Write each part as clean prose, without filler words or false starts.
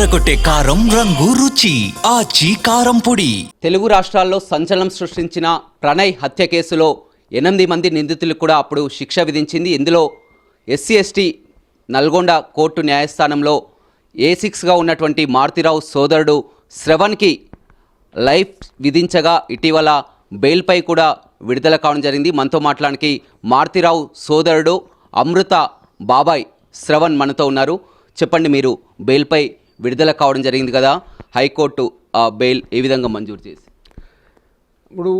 అదరగొట్టే కారం రంగు రుచి ఆచి కారం పొడి. తెలుగు రాష్ట్రాల్లో సంచలనం సృష్టించిన ప్రణయ్ హత్య కేసులో 8 మంది నిందితులకు కూడా అప్పుడు శిక్ష విధించింది. ఇందులో ఎస్సీ ఎస్టీ నల్గొండ కోర్టు న్యాయస్థానంలో A6గా ఉన్నటువంటి మారుతిరావు సోదరుడు శ్రవణ్కి లైఫ్ విధించగా ఇటీవల బెయిల్పై కూడా విడుదల కావడం జరిగింది. మనతో మాట్లాడానికి మారుతిరావు సోదరుడు అమృత బాబాయ్ శ్రవణ్ మనతో ఉన్నారు. చెప్పండి, మీరు బెయిల్పై విడుదల కావడం జరిగింది కదా, హైకోర్టు ఆ బెయిల్ ఏ విధంగా మంజూరు చేసి? ఇప్పుడు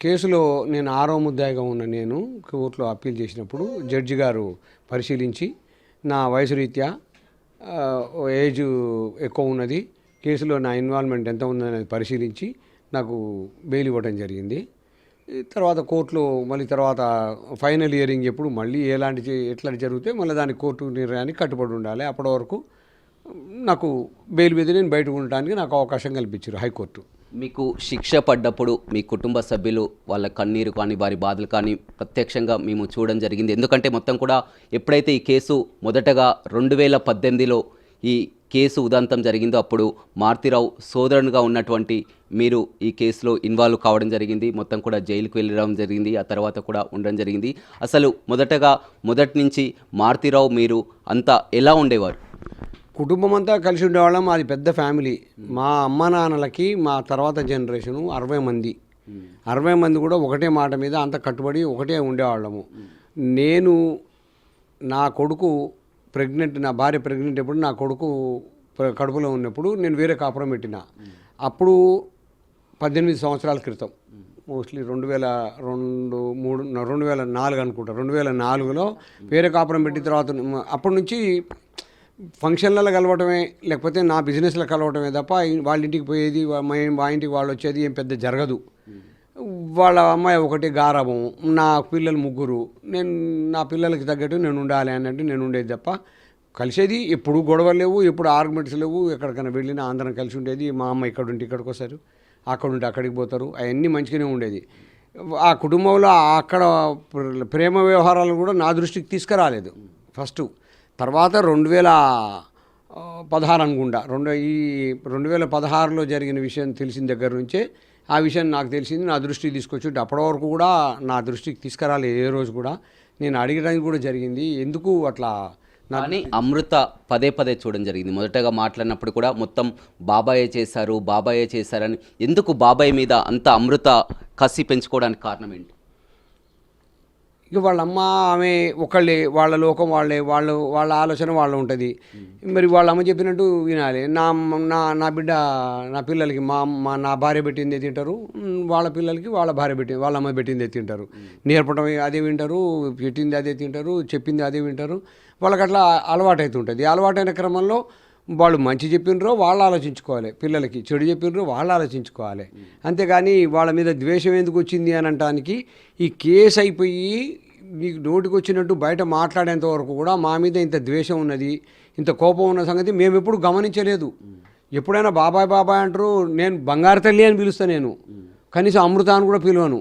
కేసులో నేను 6వ ముద్దాయిగా ఉన్న నేను కోర్టులో అప్పీల్ చేసినప్పుడు జడ్జి గారు పరిశీలించి నా వయసు రీత్యా ఏజ్ ఎక్కువ ఉన్నది, కేసులో నా ఇన్వాల్వ్మెంట్ ఎంత ఉందనేది పరిశీలించి నాకు బెయిల్ ఇవ్వడం జరిగింది. తర్వాత కోర్టులో మళ్ళీ తర్వాత ఫైనల్ హియరింగ్ ఎప్పుడు మళ్ళీ ఎట్లా జరిగితే మళ్ళీ దానికి కోర్టు నిర్ణయానికి కట్టుబడి ఉండాలి. అప్పటి వరకు నాకు బెయిల్ మీద నేను బయటకు ఉండడానికి నాకు అవకాశం కల్పించారు హైకోర్టు. మీకు శిక్ష పడ్డప్పుడు మీ కుటుంబ సభ్యులు వాళ్ళ కన్నీరు కానీ వారి బాధలు కానీ ప్రత్యక్షంగా మేము చూడడం జరిగింది. ఎందుకంటే మొత్తం కూడా ఎప్పుడైతే ఈ కేసు మొదటగా 2018లో ఈ కేసు ఉదంతం జరిగిందో అప్పుడు మారుతిరావు సోదరునిగా ఉన్నటువంటి మీరు ఈ కేసులో ఇన్వాల్వ్ కావడం జరిగింది. మొత్తం కూడా జైలుకు వెళ్ళడం జరిగింది, ఆ తర్వాత కూడా ఉండడం జరిగింది. అసలు మొదటి నుంచి మారుతిరావు మీరు అంతా ఎలా ఉండేవారు? కుటుంబం అంతా కలిసి ఉండేవాళ్ళం. అది పెద్ద ఫ్యామిలీ. మా అమ్మ నాన్నలకి మా తర్వాత జనరేషను 60 మంది కూడా ఒకటే మాట మీద అంత కట్టుబడి ఒకటే ఉండేవాళ్ళము. నేను నా కొడుకు ప్రెగ్నెంట్, నా భార్య ప్రెగ్నెంట్ ఎప్పుడు నా కొడుకు కడుపులో ఉన్నప్పుడు నేను వేరే కాపురం పెట్టిన. అప్పుడు 18 సంవత్సరాల క్రితం, మోస్ట్లీ 2004 అనుకుంటా. 2004లో వేరే కాపురం పెట్టిన తర్వాత అప్పటి నుంచి ఫంక్షన్లలో కలవటమే, లేకపోతే నా బిజినెస్లో కలవటమే తప్ప వాళ్ళ ఇంటికి పోయేది, మా ఇంటికి వాళ్ళు వచ్చేది ఏం పెద్ద జరగదు. వాళ్ళ అమ్మాయి ఒకటి గారాబం, నా పిల్లలు 3, నేను నా పిల్లలకి తగ్గట్టు నేను ఉండాలి అన్నట్టు నేను ఉండేది తప్ప కలిసేది ఎప్పుడు గొడవలు లేవు, ఎప్పుడు ఆర్గ్యుమెంట్స్ లేవు. ఎక్కడికైనా వెళ్ళినా అందరం కలిసి ఉండేది. మా అమ్మ ఇక్కడ ఉంటే ఇక్కడికి వస్తారు, అక్కడ ఉంటే అక్కడికి పోతారు, అవన్నీ మంచిగానే ఉండేది. ఆ కుటుంబంలో అక్కడ ప్రేమ వ్యవహారాలు కూడా నా దృష్టికి తీసుకురాలేదు ఫస్ట్. తర్వాత 2016 అనుకుంటా, 2016లో జరిగిన విషయం తెలిసిన దగ్గర నుంచే ఆ విషయం నాకు తెలిసింది, నా దృష్టికి తీసుకొచ్చి అప్పటి వరకు కూడా నా దృష్టికి తీసుకురాలేదు ఏ రోజు కూడా. నేను అడిగడానికి కూడా జరిగింది, ఎందుకు అట్లా. కానీ అమృత పదే చూడడం జరిగింది. మొదటగా మాట్లాడినప్పుడు కూడా మొత్తం బాబాయే చేశారని, ఎందుకు బాబాయ్ మీద అంత అమృత కసి పెంచుకోవడానికి కారణం ఏంటి? ఇక వాళ్ళ అమ్మ ఆమె ఒకళ్ళే, వాళ్ళ లోకం వాళ్ళే, వాళ్ళ ఆలోచన వాళ్ళ ఉంటుంది. మరి వాళ్ళ అమ్మ చెప్పినట్టు వినాలి. నా బిడ్డ నా పిల్లలకి నా భార్య పెట్టిందే తింటారు, వాళ్ళ పిల్లలకి వాళ్ళ అమ్మ పెట్టిందే తింటారు. నేర్పడం అదే వింటారు, పెట్టింది అదే తింటారు, చెప్పింది అదే వింటారు. వాళ్ళకి అట్లా అలవాటు అవుతుంటుంది. అలవాటైన క్రమంలో వాళ్ళు మంచి చెప్పినరో వాళ్ళు ఆలోచించుకోవాలి, పిల్లలకి చెడు చెప్పినరో వాళ్ళు ఆలోచించుకోవాలి. అంతేగాని వాళ్ళ మీద ద్వేషం ఎందుకు వచ్చింది అని అనటానికి ఈ కేసు అయిపోయి నీకు నోటికి వచ్చినట్టు బయట మాట్లాడేంత వరకు కూడా మా మీద ఇంత ద్వేషం ఉన్నది, ఇంత కోపం ఉన్న సంగతి మేము ఎప్పుడు గమనించలేదు. ఎప్పుడైనా బాబాయ్ అంటారు, నేను బంగారు తల్లి అని పిలుస్తాను. నేను కనీసం అమృతాన్ని కూడా పిలవను.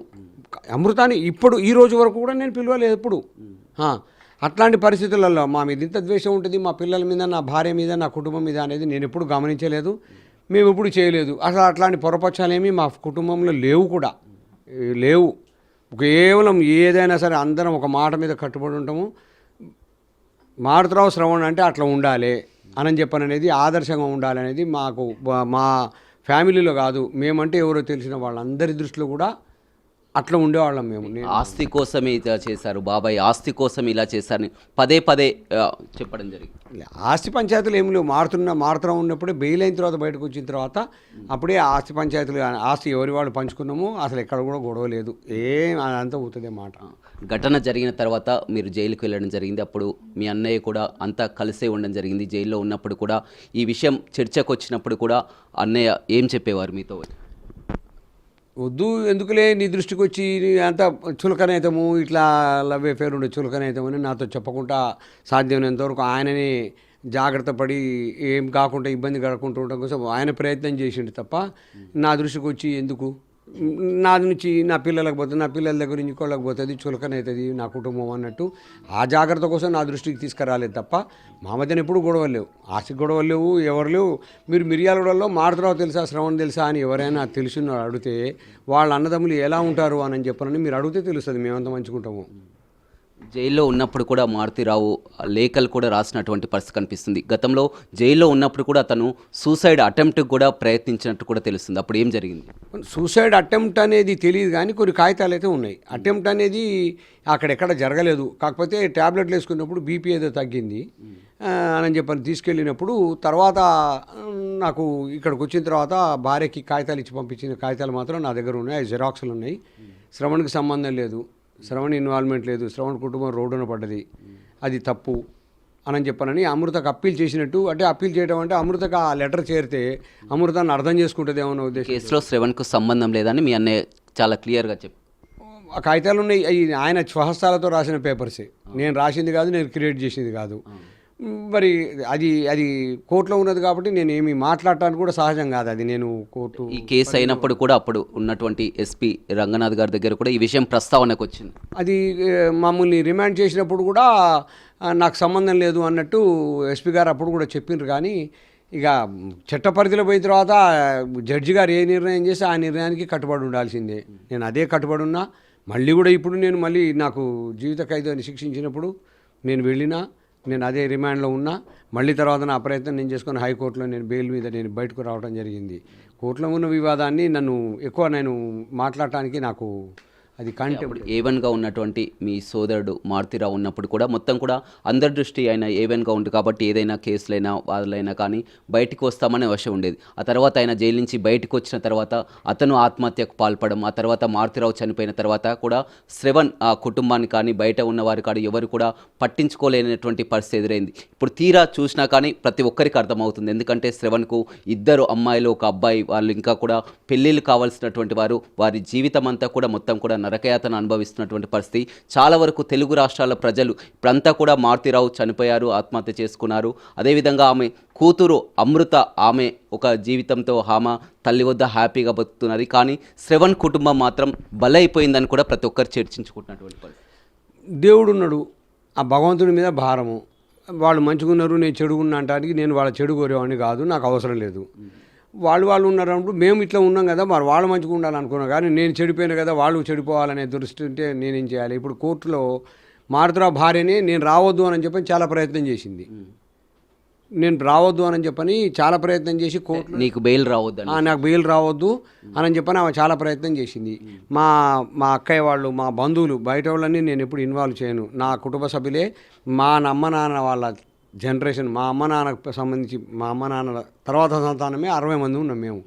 అమృతాన్ని ఇప్పుడు ఈ రోజు వరకు కూడా నేను పిలవలేదు ఎప్పుడు. అట్లాంటి పరిస్థితులలో మా మీద ఇంత ద్వేషం ఉంటుంది, మా పిల్లల మీద, నా భార్య మీద, నా కుటుంబం మీద అనేది నేను ఎప్పుడు గమనించలేదు, మేము ఎప్పుడు చేయలేదు. అసలు అట్లాంటి పొరపక్షాలేమీ మా కుటుంబంలో లేవు. కేవలం ఏదైనా సరే అందరం ఒక మాట మీద కట్టుబడి ఉంటాము. మారుతిరావు శ్రవణ్ అంటే అట్లా ఉండాలి అని చెప్పననేది, ఆదర్శంగా ఉండాలనేది మాకు మా ఫ్యామిలీలో కాదు, మేమంటే ఎవరో తెలిసిన వాళ్ళందరి దృష్టిలో కూడా అట్లా ఉండేవాళ్ళం మేము. ఆస్తి కోసమే ఇలా చేశారు, బాబాయ్ ఆస్తి కోసం ఇలా చేశారని పదే చెప్పడం జరిగింది. ఆస్తి పంచాయతీలు ఏమి లేవు. మారుతూ ఉన్నప్పుడే బెయిల్ అయిన తర్వాత బయటకు వచ్చిన తర్వాత అప్పుడే ఆస్తి పంచాయతీలు, ఆస్తి ఎవరి వాళ్ళు పంచుకున్నాము, అసలు ఎక్కడ కూడా గొడవ లేదు, అదంతా అవుతుంది మాట. ఘటన జరిగిన తర్వాత మీరు జైలుకి వెళ్ళడం జరిగింది. అప్పుడు మీ అన్నయ్య కూడా అంతా కలిసే ఉండడం జరిగింది. జైల్లో ఉన్నప్పుడు కూడా ఈ విషయం చర్చకు వచ్చినప్పుడు కూడా అన్నయ్య ఏం చెప్పేవారు మీతో? వద్దు, ఎందుకులే, నీ దృష్టికి వచ్చి అంతా చులకనైతాము, ఇట్లా లవ్ అఫేర్ ఉండే చులకనైతామని నాతో చెప్పకుండా సాధ్యమైనంతవరకు ఆయనని జాగ్రత్త పడి ఏం కాకుండా ఇబ్బంది కలగకుండా ఉండడం కోసం ఆయన ప్రయత్నం చేసిండు తప్ప నా దృష్టికి వచ్చి ఎందుకు నాది నుంచి నా పిల్లలకు పోతుంది, నా పిల్లల దగ్గర నుంచి ఇంకోళ్ళకి పోతుంది, చులకనవుతుంది నా కుటుంబం అన్నట్టు ఆ జాగ్రత్త కోసం నా దృష్టికి తీసుకురాలేదు తప్ప మా మధ్యన ఎప్పుడు గొడవలు లేవు, ఆస్తి గొడవలు లేవు, ఎవరు లేవు. మీరు మిర్యాలగూడలో మారుతరావు తెలుసా, శ్రవణ్ తెలుసా అని ఎవరైనా తెలిసిన అడిగితే వాళ్ళ అన్నదమ్ములు ఎలా ఉంటారు అని చెప్పనని మీరు అడిగితే తెలుస్తుంది మేమంత మంచుకుంటాము. జైల్లో ఉన్నప్పుడు కూడా మారుతిరావు లేఖలు కూడా రాసినటువంటి పరిస్థితి కనిపిస్తుంది. గతంలో జైల్లో ఉన్నప్పుడు కూడా అతను సూసైడ్ అటెంప్ట్ కూడా ప్రయత్నించినట్టు కూడా తెలుస్తుంది. అప్పుడు ఏం జరిగింది? సూసైడ్ అటెంప్ట్ అనేది తెలియదు కానీ కొన్ని కాగితాలు అయితే ఉన్నాయి. అటెంప్ట్ అనేది అక్కడెక్కడ జరగలేదు, కాకపోతే ట్యాబ్లెట్లు వేసుకున్నప్పుడు బీపీ ఏదో తగ్గింది అని చెప్పని తీసుకెళ్ళినప్పుడు తర్వాత నాకు ఇక్కడికి వచ్చిన తర్వాత భార్యకి కాగితాలు ఇచ్చి పంపించిన కాగితాలు మాత్రం నా దగ్గర ఉన్నాయి, జిరాక్స్లు ఉన్నాయి. శ్రవణ్కి సంబంధం లేదు, శ్రవణ్ ఇన్వాల్వ్మెంట్ లేదు, శ్రవణ్ కుటుంబం రోడ్డున పడ్డది, అది తప్పు అని చెప్పనని అమృతకు అప్పీల్ చేసినట్టు. అంటే అప్పీల్ చేయడం అంటే అమృతకు ఆ లెటర్ చేరితే అమృతాన్ని అర్థం చేసుకుంటుంది ఏమన్నా ఉద్దేశం. కేసులో శ్రవణ్కు సంబంధం లేదని మీ అన్నయ్య చాలా క్లియర్గా చెప్పి ఆ కాగితాలు ఉన్నాయి, అవి ఆయన స్వహస్తాలతో రాసిన పేపర్సే, నేను రాసింది కాదు, నేను క్రియేట్ చేసింది కాదు. మరి అది అది కోర్టులో ఉన్నది కాబట్టి నేను ఏమి మాట్లాడటానికి కూడా సహజం కాదు. అది నేను కోర్టు ఈ కేసు అయినప్పుడు కూడా అప్పుడు ఉన్నటువంటి ఎస్పీ రంగనాథ్ గారి దగ్గర కూడా ఈ విషయం ప్రస్తావనకు వచ్చింది. అది మమ్మల్ని రిమాండ్ చేసినప్పుడు కూడా నాకు సంబంధం లేదు అన్నట్టు ఎస్పీ గారు అప్పుడు కూడా చెప్పిండ్రు. కానీ ఇక చట్ట పరిధిలో పోయిన తర్వాత జడ్జి గారు ఏ నిర్ణయం చేస్తే ఆ నిర్ణయానికి కట్టుబడి ఉండాల్సిందే. నేను అదే కట్టుబడి ఉన్నా. మళ్ళీ కూడా ఇప్పుడు నేను మళ్ళీ నాకు జీవిత ఖైదుని శిక్షించినప్పుడు నేను వెళ్ళినా, నేను అదే రిమాండ్లో ఉన్నా. మళ్ళీ తర్వాత నా ప్రయత్నం నేను చేసుకుని హైకోర్టులో నేను బెయిల్ మీద నేను బయటకు రావడం జరిగింది. కోర్టులో ఉన్న వివాదాన్ని నన్ను ఎక్కువ నేను మాట్లాడటానికి నాకు అది అప్పుడు ఏవన్గా ఉన్నటువంటి మీ సోదరుడు మారుతిరావు ఉన్నప్పుడు కూడా మొత్తం కూడా అందరి దృష్టి ఆయన ఏవన్గా ఉంది కాబట్టి ఏదైనా కేసులైనా వాదులైనా కానీ బయటికి వస్తామనే అవసరం ఉండేది. ఆ తర్వాత ఆయన జైలు నుంచి బయటకు వచ్చిన తర్వాత అతను ఆత్మహత్యకు పాల్పడడం, ఆ తర్వాత మారుతిరావు చనిపోయిన తర్వాత కూడా శ్రవణ్ ఆ కుటుంబాన్ని కానీ బయట ఉన్నవారు కానీ ఎవరు కూడా పట్టించుకోలేనటువంటి పరిస్థితి ఎదురైంది. ఇప్పుడు తీరా చూసినా కానీ ప్రతి ఒక్కరికి అర్థమవుతుంది. ఎందుకంటే శ్రవణ్కు 2 అమ్మాయిలు 1 అబ్బాయి, వాళ్ళు ఇంకా కూడా పెళ్ళిళ్ళు కావాల్సినటువంటి వారు, వారి జీవితం అంతా కూడా మొత్తం కూడా నరకయాతన అనుభవిస్తున్నటువంటి పరిస్థితి. చాలా వరకు తెలుగు రాష్ట్రాల ప్రజలు ఇప్పుడంతా కూడా మారుతిరావు చనిపోయారు, ఆత్మహత్య చేసుకున్నారు. అదేవిధంగా ఆమె కూతురు అమృత, ఆమె ఒక జీవితంతో ఆమె తల్లి వద్ద హ్యాపీగా బతుకుతున్నది. కానీ శ్రవణ్ కుటుంబం మాత్రం బలైపోయిందని కూడా ప్రతి ఒక్కరు చర్చించుకుంటున్నటువంటి పరిస్థితి. దేవుడు ఉన్నాడు, ఆ భగవంతుడి మీద భారము. వాళ్ళు మంచిగున్నారు, నేను చెడుగున్నా అంటానికి నేను వాళ్ళ చెడు కోరేవాడిని కాదు, నాకు అవసరం లేదు. వాళ్ళు ఉన్నారన్నప్పుడు మేము ఇట్లా ఉన్నాం కదా, మరి వాళ్ళు మంచిగా ఉండాలనుకున్నాం. కానీ నేను చెడిపోయినా కదా, వాళ్ళు చెడిపోవాలనే దృష్టి ఉంటే నేనేం చేయాలి? ఇప్పుడు కోర్టులో మారుతిరావు భార్యని నేను రావద్దు అని చెప్పని చాలా ప్రయత్నం చేసింది. నేను రావద్దు అని చెప్పని చాలా ప్రయత్నం చేసి కోర్టు నీకు బెయిల్ రావద్దు, నాకు బెయిల్ రావద్దు అని చెప్పని ఆమె చాలా ప్రయత్నం చేసింది. మా అక్కయ్య వాళ్ళు, మా బంధువులు, బయట వాళ్ళని నేను ఎప్పుడు ఇన్వాల్వ్ చేయను. నా కుటుంబ సభ్యులే, మా అమ్మ నాన్న వాళ్ళ జనరేషన్, మా అమ్మ నాన్నకు సంబంధించి మా అమ్మ నాన్నల తర్వాత సంతానమే 60 మంది ఉన్నాం మేము.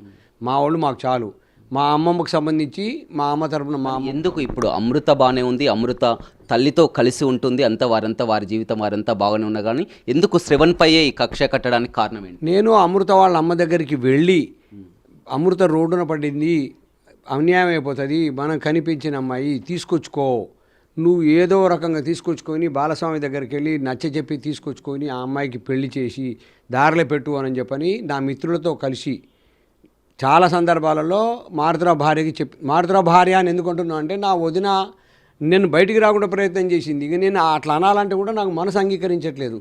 మా వాళ్ళు మాకు చాలు. మా అమ్మమ్మకు సంబంధించి మా అమ్మ తరపున మా అమ్మ. ఎందుకు ఇప్పుడు అమృత బాగానే ఉంది, అమృత తల్లితో కలిసి ఉంటుంది, వారంతా వారి జీవితం వారంతా బాగానే ఉన్నా కానీ ఎందుకు శ్రవణ్ పయ్యే ఈ కక్ష కట్టడానికి కారణం ఏంటి? నేను అమృత వాళ్ళ అమ్మ దగ్గరికి వెళ్ళి, అమృత రోడ్డున పడింది, అన్యాయం అయిపోతుంది, మనం కనిపించిన అమ్మాయి తీసుకొచ్చుకో, నువ్వు ఏదో రకంగా తీసుకొచ్చుకొని బాలస్వామి దగ్గరికి వెళ్ళి నచ్చజెప్పి తీసుకొచ్చుకొని ఆ అమ్మాయికి పెళ్లి చేసి దారిలో పెట్టు అని చెప్పని నా మిత్రులతో కలిసి చాలా సందర్భాలలో మారుతిరావు భార్యకి మారుతిరావు భార్య అని ఎందుకు అంటున్నా అంటే, నా వదిన నేను బయటికి రాకుండా ప్రయత్నం చేసింది. ఇక నేను అట్లా అనాలంటే కూడా నాకు మనసు అంగీకరించట్లేదు.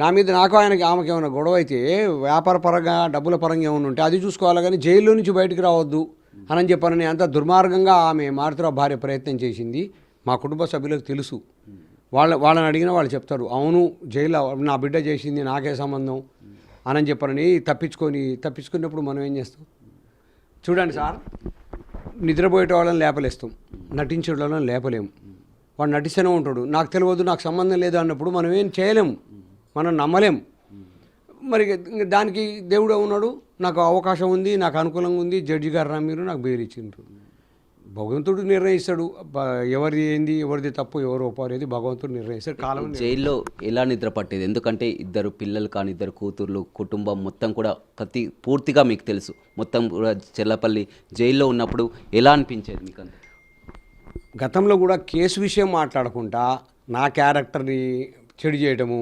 నా మీద నాకు ఆమెకి ఏమైనా గొడవ అయితే వ్యాపార పరంగా డబ్బుల పరంగా ఏమైనా ఉంటే అది చూసుకోవాలి, కానీ జైల్లో నుంచి బయటికి రావద్దు అని చెప్పని అంత దుర్మార్గంగా ఆమె మారుతిరావు భార్య ప్రయత్నం చేసింది. మా కుటుంబ సభ్యులకు తెలుసు. వాళ్ళని అడిగినా వాళ్ళు చెప్తారు, అవును జైల్లో నా బిడ్డ చేసింది, నాకే సంబంధం అని చెప్పని తప్పించుకున్నప్పుడు మనం ఏం చేస్తాం? చూడండి సార్, నిద్రపోయేట వాళ్ళని లేపలేస్తాం, నటించే వాళ్ళని లేపలేము. వాడు నటిస్తూనే ఉంటాడు, నాకు తెలియదు, నాకు సంబంధం లేదు అన్నప్పుడు మనం ఏం చేయలేము, మనం నమ్మలేం. మరి దానికి దేవుడే ఉన్నాడు, నాకు అవకాశం ఉంది, నాకు అనుకూలంగా ఉంది, జడ్జి గారు మీరు నాకు బెయిల్ ఇచ్చిండ్రు. భగవంతుడు నిర్ణయిస్తాడు ఎవరిది ఏంది, ఎవరిది తప్పు, ఎవరు ఒప్పారేది భగవంతుడు నిర్ణయిస్తాడు. కాలం జైల్లో ఎలా నిద్ర పట్టేది? ఎందుకంటే 2 పిల్లలు కానీ 2 కూతుర్లు, కుటుంబం మొత్తం కూడా పూర్తిగా మీకు తెలుసు. మొత్తం కూడా చెల్లపల్లి జైల్లో ఉన్నప్పుడు ఎలా అనిపించేది మీకు? గతంలో కూడా కేసు విషయం మాట్లాడకుండా నా క్యారెక్టర్ని చెడు చేయటము,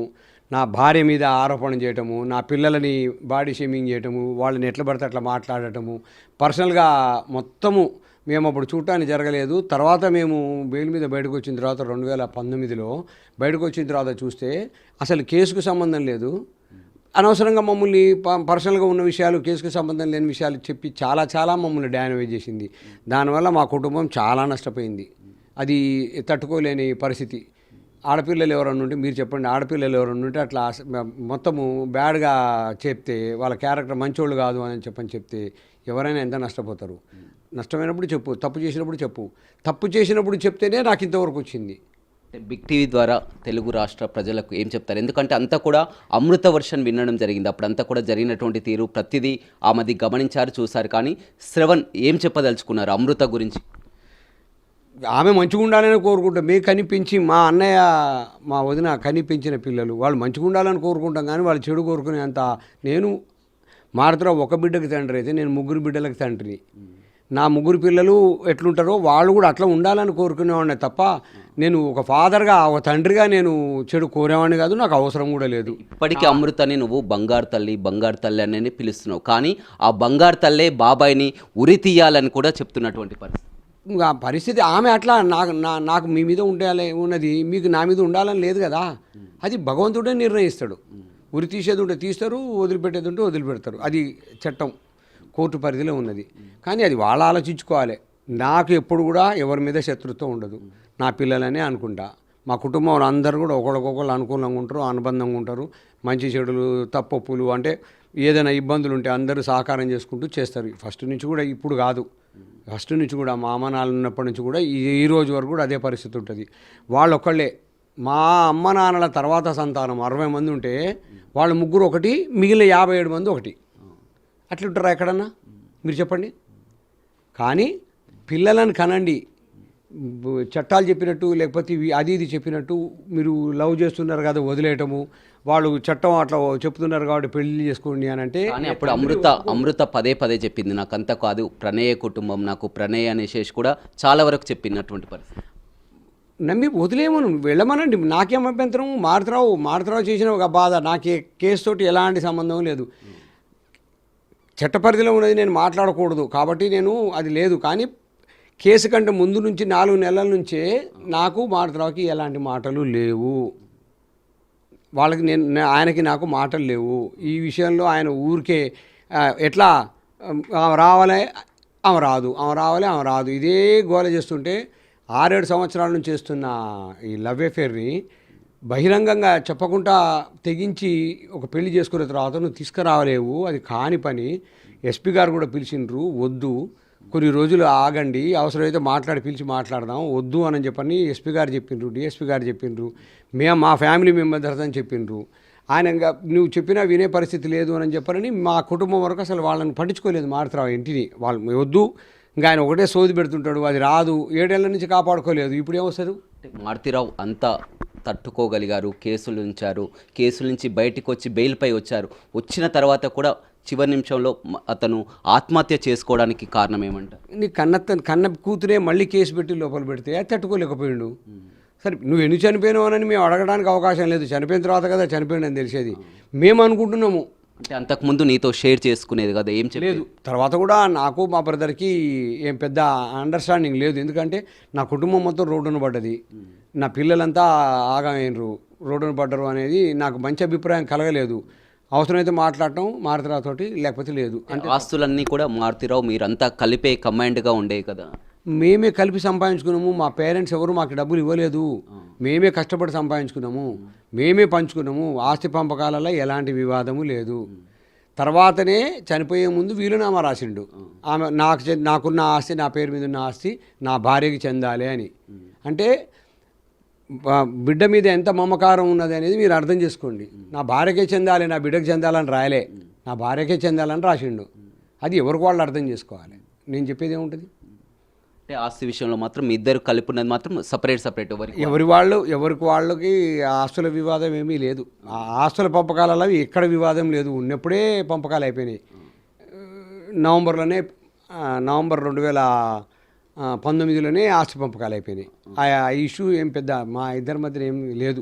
నా భార్య మీద ఆరోపణ చేయటము, నా పిల్లలని బాడీ షేమింగ్ చేయటము, వాళ్ళని ఎట్లా పడితే అట్లా మాట్లాడటము, పర్సనల్గా మొత్తము మేము అప్పుడు చూడటానికి జరగలేదు. తర్వాత మేము బెయిల్ మీద బయటకు వచ్చిన తర్వాత 2019లో బయటకు వచ్చిన తర్వాత చూస్తే అసలు కేసుకు సంబంధం లేదు, అనవసరంగా మమ్మల్ని పర్సనల్గా ఉన్న విషయాలు, కేసుకు సంబంధం లేని విషయాలు చెప్పి చాలా మమ్మల్ని డ్యామేజ్ చేసింది. దానివల్ల మా కుటుంబం చాలా నష్టపోయింది. అది తట్టుకోలేని పరిస్థితి. ఆడపిల్లలు ఎవరన్నా ఉంటే మీరు చెప్పండి, ఆడపిల్లలు ఎవరన్నా ఉంటే అట్లా మొత్తము బ్యాడ్గా చెప్తే, వాళ్ళ క్యారెక్టర్ మంచోళ్ళు కాదు అని చెప్తే ఎవరైనా ఎంత నష్టపోతారు. నష్టమైనప్పుడు చెప్పు, తప్పు చేసినప్పుడు చెప్పు. తప్పు చేసినప్పుడు చెప్తేనే నాకు ఇంతవరకు వచ్చింది. బిగ్ టీవీ ద్వారా తెలుగు రాష్ట్ర ప్రజలకు ఏం చెప్తారు? ఎందుకంటే అంతా కూడా అమృత వర్షన్ వినడం జరిగింది. అప్పుడంతా కూడా జరిగినటువంటి తీరు ప్రతిదీ ఆమెది గమనించారు, చూశారు. కానీ శ్రవణ్ ఏం చెప్పదలుచుకున్నారు అమృత గురించి? ఆమె మంచిగా ఉండాలని కోరుకుంటాం. మేము కనిపించి మా అన్నయ్య మా వదిన కనిపించిన పిల్లలు వాళ్ళు మంచిగా ఉండాలని కోరుకుంటాం, కానీ వాళ్ళు చెడు కోరుకునే అంత. నేను మారుతురా ఒక బిడ్డకి తండ్రి అయితే నేను 3 బిడ్డలకు తండ్రిని. నా 3 పిల్లలు ఎట్లుంటారో వాళ్ళు కూడా అట్లా ఉండాలని కోరుకునేవాడిని తప్ప నేను ఒక ఫాదర్గా, ఒక తండ్రిగా నేను చెడు కోరేవాడిని కాదు, నాకు అవసరం కూడా లేదు. ఇప్పటికీ అమృతని నువ్వు బంగారు తల్లి అని పిలుస్తున్నావు, కానీ ఆ బంగారు తల్లే బాబాయిని ఉరి తీయాలని కూడా చెప్తున్నటువంటి పరిస్థితి. ఇంకా పరిస్థితి ఆమె అట్లా నాకు మీ మీద ఉన్నది, మీకు నా మీద ఉండాలని లేదు కదా. అది భగవంతుడే నిర్ణయిస్తాడు. ఉరి తీసేది ఉంటే తీస్తారు, వదిలిపెట్టేది ఉంటే వదిలిపెడతారు. అది చట్టం, కోర్టు పరిధిలో ఉన్నది. కానీ అది వాళ్ళు ఆలోచించుకోవాలి. నాకు ఎప్పుడు కూడా ఎవరి మీద శత్రుత్వం ఉండదు. నా పిల్లలనే అనుకుంటా. మా కుటుంబంలో అందరూ కూడా ఒకరికొకరు అనుకూలంగా ఉంటారు, అనుబంధంగా ఉంటారు. మంచి చెడులు, తప్పొప్పులు అంటే ఏదైనా ఇబ్బందులు ఉంటే అందరూ సహకారం చేసుకుంటూ చేస్తారు. ఫస్ట్ నుంచి కూడా, ఇప్పుడు కాదు, ఫస్ట్ నుంచి కూడా మా అమ్మ నాన్న ఉన్నప్పటి నుంచి కూడా ఈ రోజు వరకు కూడా అదే పరిస్థితి ఉంటుంది. వాళ్ళు ఒక్కళ్ళే. మా అమ్మ నాన్నల తర్వాత సంతానం 60 మంది ఉంటే వాళ్ళు 3 ఒకటి, మిగిలిన 57 మంది ఒకటి. అట్లుంటారా ఎక్కడన్నా మీరు చెప్పండి? కానీ పిల్లలను కనండి. చట్టాలు చెప్పినట్టు లేకపోతే అది ఇది చెప్పినట్టు మీరు లవ్ చేస్తున్నారు కదా వదిలేయటము, వాళ్ళు చట్టం అట్లా చెప్తున్నారు కాబట్టి పెళ్లి చేసుకోండి అని అంటే. కానీ అప్పుడు అమృత పదే చెప్పింది, నాకంతా కాదు ప్రణయ కుటుంబం, నాకు ప్రణయ్ అనేసి కూడా చాలా వరకు చెప్పినటువంటి పరిస్థితి. నమ్మి వదిలేమను, వెళ్ళమనండి, నాకేం అభ్యంతరం. మారుతరావు చేసిన ఒక బాధ, నాకే కేసుతోటి ఎలాంటి సంబంధం లేదు. చట్టపరిధిలో ఉన్నది నేను మాట్లాడకూడదు కాబట్టి నేను అది లేదు. కానీ కేసు కంటే ముందు నుంచి 4 నెలల నుంచే నాకు మారుతరావుకి ఎలాంటి మాటలు లేవు. వాళ్ళకి ఆయనకి నాకు మాటలు లేవు. ఈ విషయంలో ఆయన ఊరికే ఎట్లా రావాలి, ఆమె రాదు, ఇదే గోల చేస్తుంటే 6-7 సంవత్సరాల నుంచి చేస్తున్న ఈ లవ్ అఫేర్ని బహిరంగంగా చెప్పకుండా తెగించి ఒక పెళ్లి చేసుకున్న తర్వాత నువ్వు తీసుకురావలేవు, అది కాని పని. ఎస్పీ గారు కూడా పిలిచిండ్రు, వద్దు కొన్ని రోజులు ఆగండి, అవసరమైతే పిలిచి మాట్లాడదాం, వద్దు అని చెప్పని ఎస్పీ గారు చెప్పిండ్రు, డిఎస్పీ గారు చెప్పిండ్రు, మా ఫ్యామిలీ మెంబర్స్ అని చెప్పిండ్రు. ఆయన ఇంకా నువ్వు చెప్పినా వినే పరిస్థితి లేదు అని చెప్పని మా కుటుంబం వరకు అసలు వాళ్ళని పట్టించుకోలేదు. మారుతరావు ఇంటిని వాళ్ళు వద్దు, ఇంకా ఆయన ఒకటే సోది పెడుతుంటాడు, అది రాదు, 7 ఏళ్ల నుంచి కాపాడుకోలేదు, ఇప్పుడు ఏమొస్తుంది? మారుతీరావు అంతా తట్టుకోగలిగారు, కేసులు ఉంచారు, కేసుల నుంచి బయటకు వచ్చి బెయిల్పై వచ్చారు. వచ్చిన తర్వాత కూడా చివరి నిమిషంలో అతను ఆత్మహత్య చేసుకోవడానికి కారణం ఏమంటారు? నీ కన్న కూతురే మళ్ళీ కేసు పెట్టి లోపల పెడితే అది తట్టుకోలేకపోయిండు. సరే నువ్వు ఎందుకు చనిపోయినావు అని మేము అడగడానికి అవకాశం లేదు, చనిపోయిన తర్వాత కదా చనిపోయిందని తెలిసేది. మేము అనుకుంటున్నాము. అంటే అంతకుముందు నీతో షేర్ చేసుకునేది కదా, ఏం లేదు. తర్వాత కూడా నాకు మా బ్రదర్కి ఏం పెద్ద అండర్స్టాండింగ్ లేదు. ఎందుకంటే నా కుటుంబం మొత్తం రోడ్డున పడ్డది, నా పిల్లలంతా ఆగమైనరు, రోడ్డున పడ్డరు అనేది నాకు మంచి అభిప్రాయం కలగలేదు. అవసరమైతే మాట్లాడటం మారుతరావుతోటి, లేకపోతే లేదు. అంటే ఆస్తులన్నీ కూడా మారుతీరావు మీరంతా కలిపే కమాండ్గా ఉండేవి కదా? మేమే కలిపి సంపాదించుకున్నాము. మా పేరెంట్స్ ఎవరు మాకు డబ్బులు ఇవ్వలేదు, మేమే కష్టపడి సంపాదించుకున్నాము, మేమే పంచుకున్నాము. ఆస్తి పంపకాలలో ఎలాంటి వివాదము లేదు. తర్వాతనే చనిపోయే ముందు వీలునామా రాసిండు, ఆమె నాకున్న ఆస్తి, నా పేరు మీద ఉన్న ఆస్తి నా భార్యకి చెందాలి అని. అంటే బిడ్డ మీద ఎంత మమకారం ఉన్నది అనేది మీరు అర్థం చేసుకోండి. నా భార్యకే చెందాలి, నా బిడ్డకి చెందాలని రాయలే, నా భార్యకే చెందాలని రాసిండు. అది ఎవరికి వాళ్ళు అర్థం చేసుకోవాలి. నేను చెప్పేది ఏముంటుంది? అంటే ఆస్తి విషయంలో మాత్రం మీ ఇద్దరు కలిపి ఉన్నది మాత్రం సపరేట్ ఎవరికి వాళ్ళకి ఆస్తుల వివాదం ఏమీ లేదు. ఆ ఆస్తుల పంపకాలలో ఎక్కడ వివాదం లేదు. ఉన్నప్పుడే పంపకాలు అయిపోయినాయి. నవంబర్ 2019లోనే ఆస్తి పంపకాలు అయిపోయినాయి. ఆ ఇష్యూ ఏం పెద్ద మా ఇద్దరి మధ్య ఏం లేదు.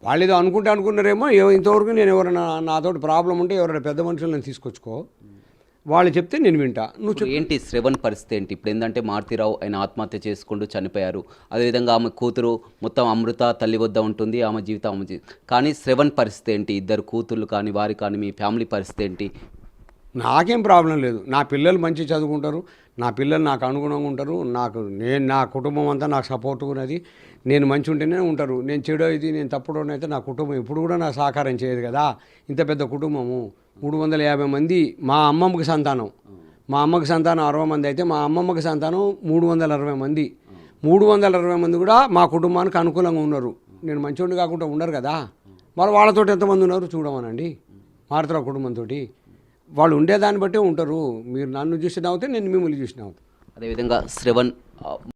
వాళ్ళు ఏదో అనుకున్నారేమో ఇంతవరకు నేను ఎవరైనా నాతోటి ప్రాబ్లం ఉంటే ఎవరైనా పెద్ద మనుషులు నేను తీసుకొచ్చుకో, వాళ్ళు చెప్తే నేను వింటా. నువ్వు ఇప్పుడు ఏంటి శ్రవణ్ పరిస్థితి ఏంటి ఇప్పుడు? ఏంటంటే మారుతీరావు ఆయన ఆత్మహత్య చేసుకుంటూ చనిపోయారు. అదేవిధంగా ఆమె కూతురు మొత్తం అమృత తల్లి వద్ద ఉంటుంది, ఆమె జీవితం కానీ శ్రవణ్ పరిస్థితి ఏంటి? ఇద్దరు కూతుర్లు కానీ వారి కానీ మీ ఫ్యామిలీ పరిస్థితి ఏంటి? నాకేం ప్రాబ్లం లేదు. నా పిల్లలు మంచి చదువుకుంటారు, నా పిల్లలు నాకు అనుగుణంగా ఉంటారు, నా కుటుంబం అంతా నాకు సపోర్ట్ ఉన్నది. నేను మంచి ఉంటేనే ఉంటారు. నేను చెడు ఇది నేను తప్పుడు అయితే నా కుటుంబం ఇప్పుడు కూడా నాకు సహకారం చేయదు కదా. ఇంత పెద్ద కుటుంబము 350 మంది. మా అమ్మమ్మకి సంతానం 60 మంది అయితే మా అమ్మమ్మకి సంతానం 360 మంది. 360 మంది కూడా మా కుటుంబానికి అనుకూలంగా ఉన్నారు. నేను మంచోడిని కాకుండా ఉండరు కదా. మరి వాళ్ళతో ఎంతమంది ఉన్నారు చూడమనండి. మారుతున్న కుటుంబంతో వాళ్ళు ఉండేదాన్ని బట్టే ఉంటారు. మీరు నన్ను చూసి నవ్వుతే నేను మిమ్మల్ని చూసి నవ్వుతాను. అదేవిధంగా శ్రవణ్